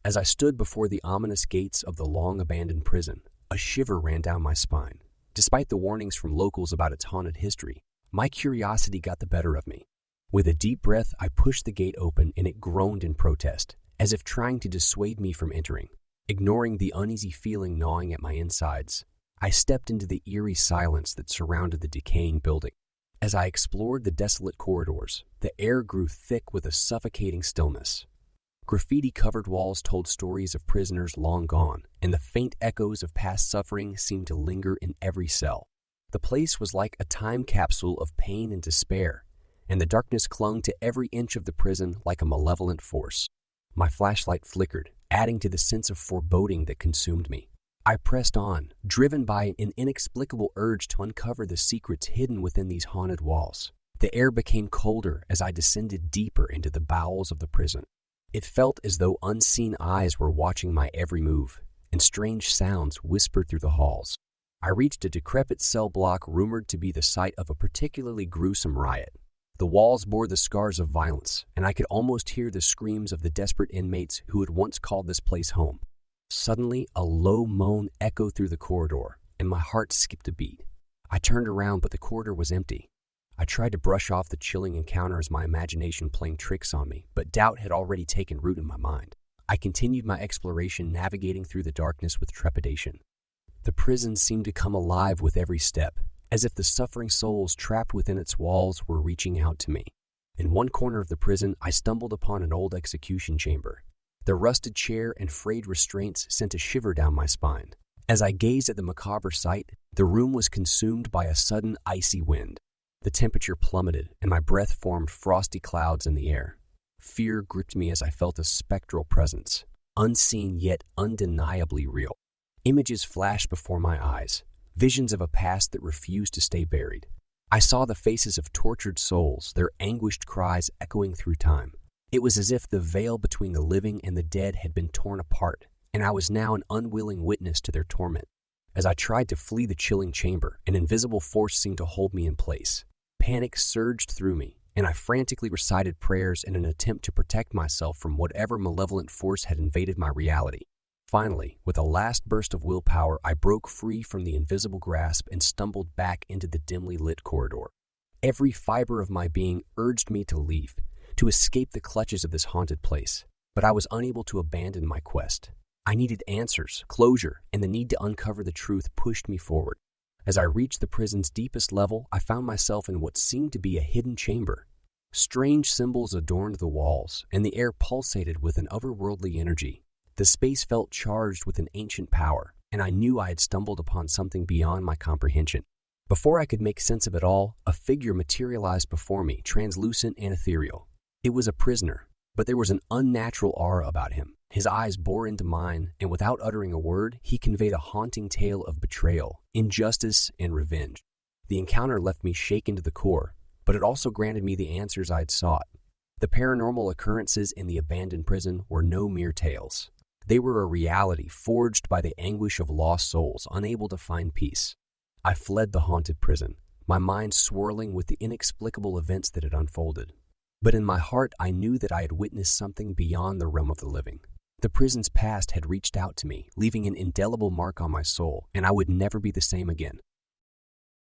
As I stood before the ominous gates of the long-abandoned prison, a shiver ran down my spine. Despite the warnings from locals about its haunted history, my curiosity got the better of me. With a deep breath, I pushed the gate open and it groaned in protest, as if trying to dissuade me from entering. Ignoring the uneasy feeling gnawing at my insides, I stepped into the eerie silence that surrounded the decaying building. As I explored the desolate corridors, the air grew thick with a suffocating stillness. Graffiti-covered walls told stories of prisoners long gone, and the faint echoes of past suffering seemed to linger in every cell. The place was like a time capsule of pain and despair, and the darkness clung to every inch of the prison like a malevolent force. My flashlight flickered, adding to the sense of foreboding that consumed me. I pressed on, driven by an inexplicable urge to uncover the secrets hidden within these haunted walls. The air became colder as I descended deeper into the bowels of the prison. It felt as though unseen eyes were watching my every move, and strange sounds whispered through the halls. I reached a decrepit cell block rumored to be the site of a particularly gruesome riot. The walls bore the scars of violence, and I could almost hear the screams of the desperate inmates who had once called this place home. Suddenly, a low moan echoed through the corridor, and my heart skipped a beat. I turned around, but the corridor was empty. I tried to brush off the chilling encounter as my imagination playing tricks on me, but doubt had already taken root in my mind. I continued my exploration, navigating through the darkness with trepidation. The prison seemed to come alive with every step, as if the suffering souls trapped within its walls were reaching out to me. In one corner of the prison, I stumbled upon an old execution chamber. The rusted chair and frayed restraints sent a shiver down my spine. As I gazed at the macabre sight, the room was consumed by a sudden icy wind. The temperature plummeted, and my breath formed frosty clouds in the air. Fear gripped me as I felt a spectral presence, unseen yet undeniably real. Images flashed before my eyes, visions of a past that refused to stay buried. I saw the faces of tortured souls, their anguished cries echoing through time. It was as if the veil between the living and the dead had been torn apart, and I was now an unwilling witness to their torment. As I tried to flee the chilling chamber, an invisible force seemed to hold me in place. Panic surged through me, and I frantically recited prayers in an attempt to protect myself from whatever malevolent force had invaded my reality. Finally, with a last burst of willpower, I broke free from the invisible grasp and stumbled back into the dimly lit corridor. Every fiber of my being urged me to leave, to escape the clutches of this haunted place, but I was unable to abandon my quest. I needed answers, closure, and the need to uncover the truth pushed me forward. As I reached the prison's deepest level, I found myself in what seemed to be a hidden chamber. Strange symbols adorned the walls, and the air pulsated with an otherworldly energy. The space felt charged with an ancient power, and I knew I had stumbled upon something beyond my comprehension. Before I could make sense of it all, a figure materialized before me, translucent and ethereal. It was a prisoner, but there was an unnatural aura about him. His eyes bore into mine, and without uttering a word, he conveyed a haunting tale of betrayal, injustice, and revenge. The encounter left me shaken to the core, but it also granted me the answers I had sought. The paranormal occurrences in the abandoned prison were no mere tales. They were a reality forged by the anguish of lost souls unable to find peace. I fled the haunted prison, my mind swirling with the inexplicable events that had unfolded. But in my heart, I knew that I had witnessed something beyond the realm of the living. The prison's past had reached out to me, leaving an indelible mark on my soul, and I would never be the same again.